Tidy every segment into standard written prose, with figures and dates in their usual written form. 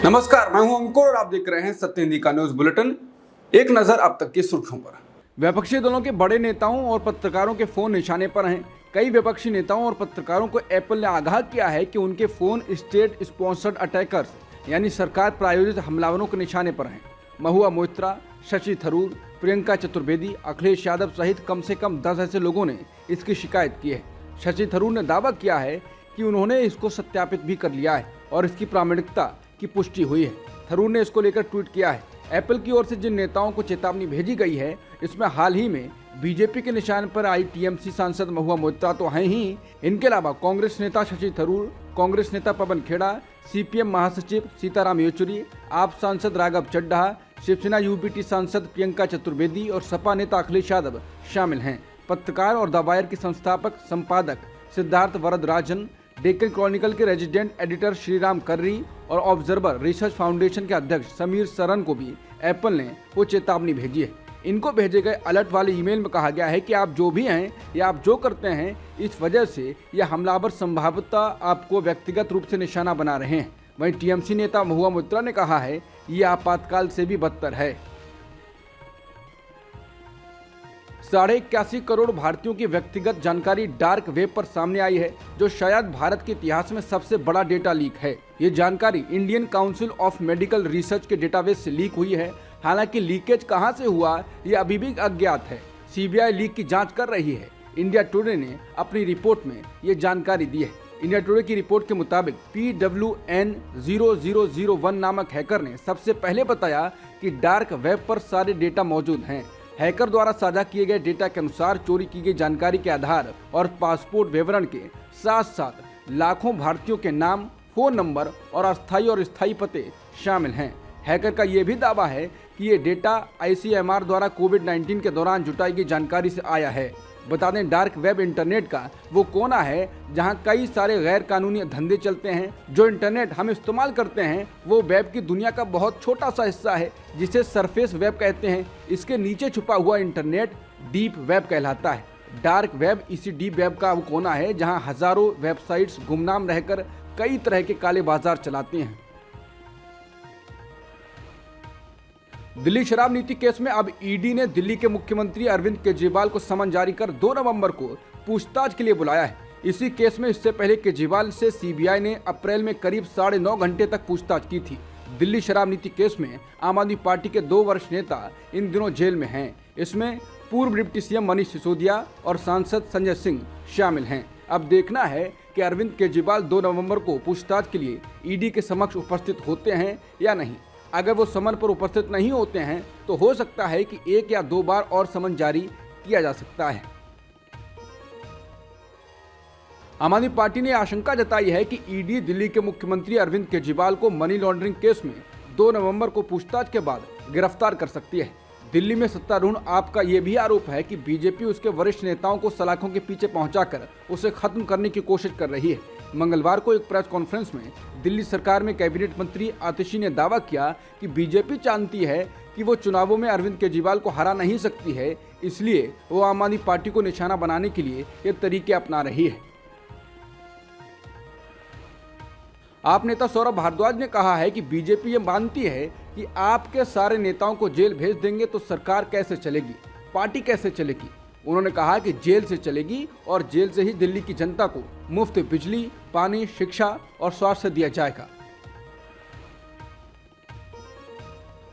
नमस्कार, मैं हूं अंकुर और आप देख रहे हैं सत्य हिंदी का न्यूज बुलेटिन। एक नजर अब तक की सुर्खियों पर। विपक्षी दलों के बड़े नेताओं और पत्रकारों के फोन निशाने पर हैं। कई विपक्षी नेताओं और पत्रकारों को एप्पल ने आगाह किया है कि उनके फोन स्टेट स्पॉन्सर्ड अटैकर्स यानी सरकार प्रायोजित हमलावरों के निशाने पर हैं। महुआ मोइत्रा, शशि थरूर, प्रियंका चतुर्वेदी, अखिलेश यादव सहित कम से कम 10 ऐसे लोगों ने इसकी शिकायत की है। शशि थरूर ने दावा किया है कि उन्होंने इसको सत्यापित भी कर लिया है और इसकी प्रामाणिकता की पुष्टि हुई है। थरूर ने इसको लेकर ट्वीट किया है। एप्पल की ओर से जिन नेताओं को चेतावनी भेजी गई है, इसमें हाल ही में बीजेपी के निशान पर आई टीएमसी सांसद महुआ मोइत्रा तो हैं ही। इनके अलावा कांग्रेस नेता शशि थरूर, कांग्रेस नेता पवन खेड़ा, सीपीएम महासचिव सीताराम येचुरी, आप सांसद राघव चड्ढा, शिवसेना यूबीटी सांसद प्रियंका चतुर्वेदी और सपा नेता अखिलेश यादव शामिल हैं। पत्रकार और द वायर के संस्थापक संपादक सिद्धार्थ वरदराजन, डेक्कन क्रॉनिकल के रेजिडेंट एडिटर श्रीराम कर्री और ऑब्जर्वर रिसर्च फाउंडेशन के अध्यक्ष समीर सरन को भी एप्पल ने वो चेतावनी भेजी है। इनको भेजे गए अलर्ट वाले ईमेल में कहा गया है कि आप जो भी हैं या आप जो करते हैं, इस वजह से यह हमलावर संभावतः आपको व्यक्तिगत रूप से निशाना बना रहे हैं। वहीं टीएमसी नेता महुआ मोइत्रा ने कहा है ये आपातकाल से भी बदतर है। 81.5 करोड़ भारतीयों की व्यक्तिगत जानकारी डार्क वेब पर सामने आई है, जो शायद भारत के इतिहास में सबसे बड़ा डेटा लीक है। ये जानकारी Indian council of medical research के डेटाबेस से लीक हुई है। हालांकि लीकेज कहां से हुआ ये अभी भी अज्ञात है। सीबीआई लीक की जांच कर रही है। इंडिया टुडे ने अपनी रिपोर्ट में ये जानकारी दी है। इंडिया टुडे की रिपोर्ट के मुताबिक PWN0001 नामक हैकर ने सबसे पहले बताया कि डार्क वेब पर सारे डेटा मौजूद हैं। हैकर द्वारा साझा किए गए डेटा के अनुसार चोरी की गई जानकारी के आधार और पासपोर्ट विवरण के साथ साथ लाखों भारतीयों के नाम, फोन नंबर और अस्थायी और स्थायी पते शामिल हैं। हैकर का यह भी दावा है कि ये डेटा ICMR द्वारा कोविड-19 के दौरान जुटाई गई जानकारी से आया है। बता दें, डार्क वेब इंटरनेट का वो कोना है जहां कई सारे गैर कानूनी धंधे चलते हैं। जो इंटरनेट हम इस्तेमाल करते हैं वो वेब की दुनिया का बहुत छोटा सा हिस्सा है, जिसे सरफेस वेब कहते हैं। इसके नीचे छुपा हुआ इंटरनेट डीप वेब कहलाता है। डार्क वेब इसी डीप वेब का वो कोना है जहां हजारों वेबसाइट्स गुमनाम रहकर कई तरह के काले बाजार चलाती हैं। दिल्ली शराब नीति केस में अब ईडी ने दिल्ली के मुख्यमंत्री अरविंद केजरीवाल को समन जारी कर 2 नवंबर को पूछताछ के लिए बुलाया है। इसी केस में इससे पहले केजरीवाल से सीबीआई ने अप्रैल में करीब 9.5 घंटे तक पूछताछ की थी। दिल्ली शराब नीति केस में आम आदमी पार्टी के 2 वरिष्ठ नेता इन दिनों जेल में हैं। इसमें पूर्व डिप्टी सीएम मनीष सिसोदिया और सांसद संजय सिंह शामिल हैं। अब देखना है कि अरविंद केजरीवाल 2 नवंबर को पूछताछ के लिए ईडी के समक्ष उपस्थित होते हैं या नहीं। अगर वो समन पर उपस्थित नहीं होते हैं तो हो सकता है कि 1 या 2 बार और समन जारी किया जा सकता है। आम आदमी पार्टी ने आशंका जताई है कि ईडी दिल्ली के मुख्यमंत्री अरविंद केजरीवाल को मनी लॉन्ड्रिंग केस में 2 नवंबर को पूछताछ के बाद गिरफ्तार कर सकती है। दिल्ली में सत्तारूढ़ आप का यह भी आरोप है कि बीजेपी उसके वरिष्ठ नेताओं को सलाखों के पीछे पहुंचाकर उसे खत्म करने की कोशिश कर रही है। मंगलवार को एक प्रेस कॉन्फ्रेंस में दिल्ली सरकार में कैबिनेट मंत्री आतिशी ने दावा किया कि बीजेपी जानती है कि वो चुनावों में अरविंद केजरीवाल को हरा नहीं सकती है, इसलिए वो आम आदमी पार्टी को निशाना बनाने के लिए ये तरीके अपना रही है। आप नेता सौरभ भारद्वाज ने कहा है कि बीजेपी ये मानती है कि आपके सारे नेताओं को जेल भेज देंगे तो सरकार कैसे चलेगी, पार्टी कैसे चलेगी। उन्होंने कहा कि जेल से चलेगी और जेल से ही दिल्ली की जनता को मुफ्त बिजली, पानी, शिक्षा और स्वास्थ्य दिया जाएगा।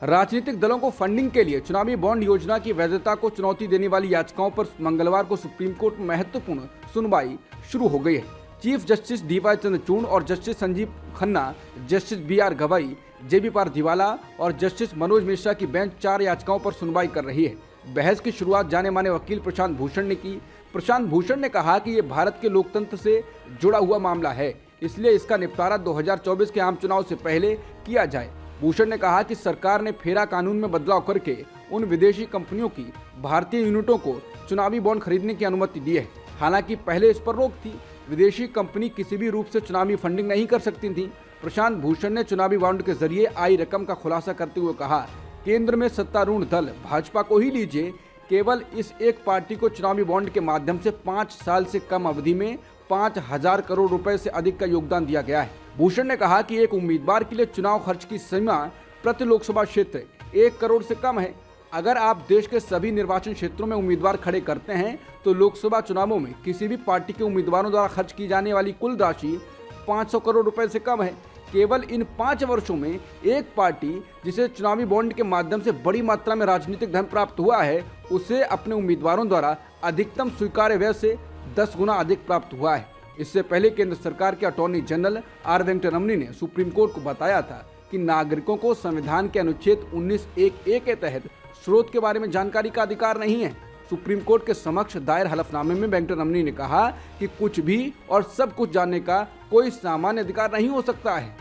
राजनीतिक दलों को फंडिंग के लिए चुनावी बॉन्ड योजना की वैधता को चुनौती देने वाली याचिकाओं पर मंगलवार को सुप्रीम कोर्ट में महत्वपूर्ण सुनवाई शुरू हो गई है। चीफ जस्टिस DY चंद्रचूड़ और justice Sanjeev Khanna, justice BR गवाई, JB पारदीवाला और जस्टिस मनोज मिश्रा की बेंच 4 याचिकाओं पर सुनवाई कर रही है। बहस की शुरुआत जाने माने वकील प्रशांत भूषण ने की। प्रशांत भूषण ने कहा कि ये भारत के लोकतंत्र से जुड़ा हुआ मामला है, इसलिए इसका निपटारा 2024 के आम चुनाव से पहले किया जाए। भूषण ने कहा कि सरकार ने फेरा कानून में बदलाव करके उन विदेशी कंपनियों की भारतीय यूनिटों को चुनावी बॉन्ड खरीदने की अनुमति दी है। हालांकि पहले इस पर रोक थी। विदेशी कंपनी किसी भी रूप से चुनावी फंडिंग नहीं कर सकती थी। प्रशांत भूषण ने चुनावी बॉन्ड के जरिए आई रकम का खुलासा करते हुए कहा, केंद्र में सत्तारूढ़ दल भाजपा को ही लीजिए, केवल इस एक पार्टी को चुनावी बॉन्ड के माध्यम से 5 साल से कम अवधि में 5,000 करोड़ रुपए से अधिक का योगदान दिया गया है। भूषण ने कहा कि एक उम्मीदवार के लिए चुनाव खर्च की सीमा प्रति लोकसभा क्षेत्र 1 करोड़ से कम है। अगर आप देश के सभी निर्वाचन क्षेत्रों में उम्मीदवार खड़े करते हैं तो लोकसभा चुनावों में किसी भी पार्टी के उम्मीदवारों द्वारा खर्च की जाने वाली कुल राशि 500 करोड़ रुपए से कम है। केवल इन 5 वर्षों में एक पार्टी जिसे चुनावी बॉन्ड के माध्यम से बड़ी मात्रा में राजनीतिक धन प्राप्त हुआ है, उसे अपने उम्मीदवारों द्वारा अधिकतम स्वीकार्य व्यय से 10 गुना अधिक प्राप्त हुआ है। इससे पहले केंद्र सरकार के अटॉर्नी जनरल आर वेंकटरमणी ने सुप्रीम कोर्ट को बताया था कि नागरिकों को संविधान के अनुच्छेद 19(1)(a) के तहत स्रोत के बारे में जानकारी का अधिकार नहीं है। सुप्रीम कोर्ट के समक्ष दायर हलफनामे में वेंकटरमणी ने कहा कि कुछ भी और सब कुछ जानने का कोई सामान्य अधिकार नहीं हो सकता है।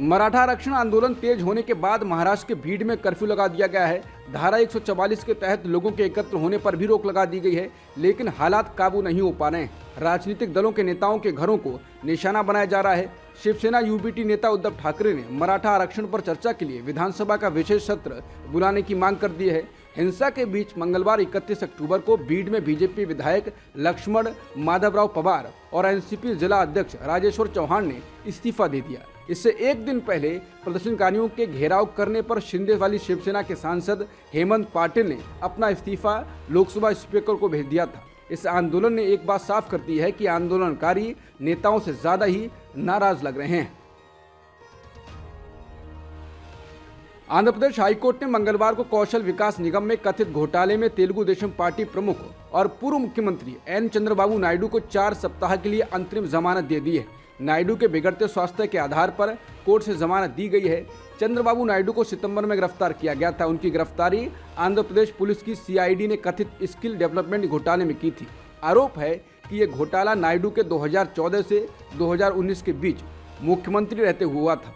मराठा आरक्षण आंदोलन तेज होने के बाद महाराष्ट्र के भीड़ में कर्फ्यू लगा दिया गया है। धारा 144 के तहत लोगों के एकत्र होने पर भी रोक लगा दी गई है, लेकिन हालात काबू नहीं हो पा रहे हैं। राजनीतिक दलों के नेताओं के घरों को निशाना बनाया जा रहा है। शिवसेना यूबीटी नेता उद्धव ठाकरे ने मराठा आरक्षण पर चर्चा के लिए विधानसभा का विशेष सत्र बुलाने की मांग कर दी है। हिंसा के बीच मंगलवार 31 अक्टूबर को बीड में बीजेपी विधायक लक्ष्मण माधवराव पवार और एनसीपी जिला अध्यक्ष राजेश्वर चौहान ने इस्तीफा दे दिया। इससे एक दिन पहले प्रदर्शनकारियों के घेराव करने पर शिंदे वाली शिवसेना के सांसद हेमंत पाटिल ने अपना इस्तीफा लोकसभा स्पीकर को भेज दिया था। इस आंदोलन ने एक बात साफ कर दी है कि आंदोलनकारी नेताओं से ज्यादा ही नाराज लग रहे हैं। आंध्र प्रदेश हाईकोर्ट ने मंगलवार को कौशल विकास निगम में कथित घोटाले में तेलुगु देशम पार्टी प्रमुख और पूर्व मुख्यमंत्री एन चंद्रबाबू नायडू को 4 सप्ताह के लिए अंतरिम जमानत दे दी है। नायडू के बिगड़ते स्वास्थ्य के आधार पर कोर्ट से जमानत दी गई है। चंद्रबाबू नायडू को सितंबर में गिरफ्तार किया गया था। उनकी गिरफ्तारी आंध्र प्रदेश पुलिस की सीआईडी ने कथित स्किल डेवलपमेंट घोटाले में की थी। आरोप है कि यह घोटाला नायडू के 2014 से 2019 के बीच मुख्यमंत्री रहते हुआ था।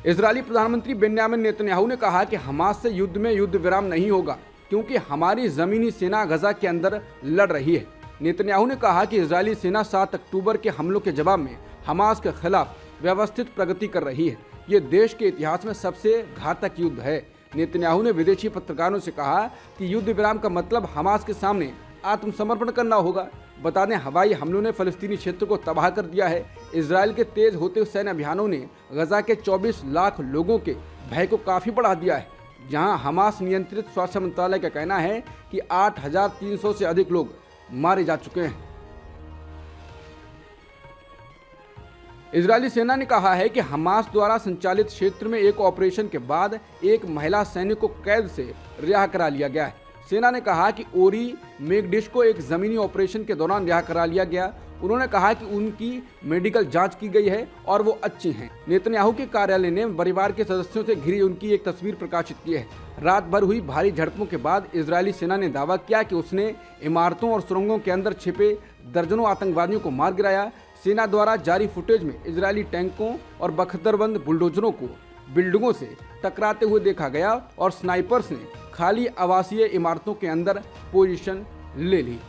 इजरायली प्रधानमंत्री बेन्यामिन नेतन्याहू ने कहा कि हमास से युद्ध में युद्ध विराम नहीं होगा क्योंकि हमारी जमीनी सेना गजा के अंदर लड़ रही है। नेतन्याहू ने कहा कि इजरायली सेना 7 अक्टूबर के हमलों के जवाब में हमास के खिलाफ व्यवस्थित प्रगति कर रही है। ये देश के इतिहास में सबसे घातक युद्ध है। नेतन्याहू ने विदेशी पत्रकारों से कहा कि युद्ध विराम का मतलब हमास के सामने आत्मसमर्पण करना होगा। बता दें, हवाई हमलों ने फलस्तीनी क्षेत्र को तबाह कर दिया है। इजरायल के तेज होते सैन्य अभियानों ने गजा के 24 लाख लोगों के भय को काफ़ी बढ़ा दिया है। जहां हमास नियंत्रित स्वास्थ्य मंत्रालय का कहना है कि 8,300 से अधिक लोग मारे जा चुके हैं। इजरायली सेना ने कहा है कि हमास द्वारा संचालित क्षेत्र में एक ऑपरेशन के बाद एक महिला सैनिक को कैद से रिहा करा लिया गया है। सेना ने कहा कि ओरी मेगडिश को एक जमीनी ऑपरेशन के दौरान रिहा करा लिया गया। उन्होंने कहा कि उनकी मेडिकल जांच की गई है और वो अच्छी हैं। नेतन्याहू के कार्यालय ने परिवार के सदस्यों से घिरी उनकी एक तस्वीर प्रकाशित की है। रात भर हुई भारी झड़पों के बाद इजरायली सेना ने दावा किया कि उसने इमारतों और सुरंगों के अंदर छिपे दर्जनों आतंकवादियों को मार गिराया। सेना द्वारा जारी फुटेज में इजरायली टैंकों और बख्तरबंद बुलडोजरों को बिल्डिंगों से टकराते हुए देखा गया और स्नाइपर्स ने खाली आवासीय इमारतों के अंदर पोजीशन ले ली।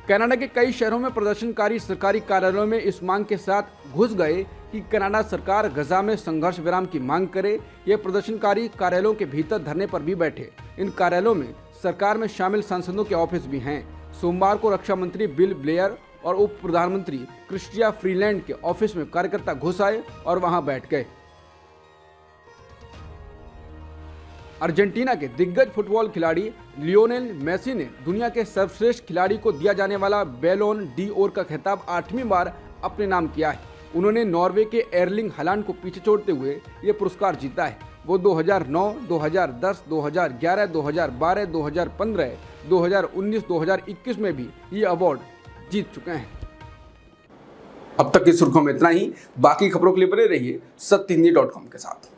कनाडा के कई शहरों में प्रदर्शनकारी सरकारी कार्यालयों में इस मांग के साथ घुस गए कि कनाडा सरकार गजा में संघर्ष विराम की मांग करे। ये प्रदर्शनकारी कार्यालयों के भीतर धरने पर भी बैठे। इन कार्यालयों में सरकार में शामिल सांसदों के ऑफिस भी हैं। सोमवार को रक्षा मंत्री बिल ब्लेयर और उप प्रधानमंत्री क्रिस्टिया फ्रीलैंड के ऑफिस में कार्यकर्ता घुस आए और वहां बैठ गए। अर्जेंटीना के दिग्गज फुटबॉल खिलाड़ी लियोनेल मेसी ने दुनिया के सर्वश्रेष्ठ खिलाड़ी को दिया जाने वाला बैलोन डी'ओर का खिताब 8वीं बार अपने नाम किया है। उन्होंने नॉर्वे के एर्लिंग हालांड को पीछे छोड़ते हुए ये पुरस्कार जीता है। वो 2009, 2010, 2011, 2012, 2015, 2019, 2021 में भी ये अवार्ड जीत चुके हैं। अब तक की सुर्खियों में इतना ही। बाकी खबरों के लिए बने रहिए सत्यहिंदी.com के साथ।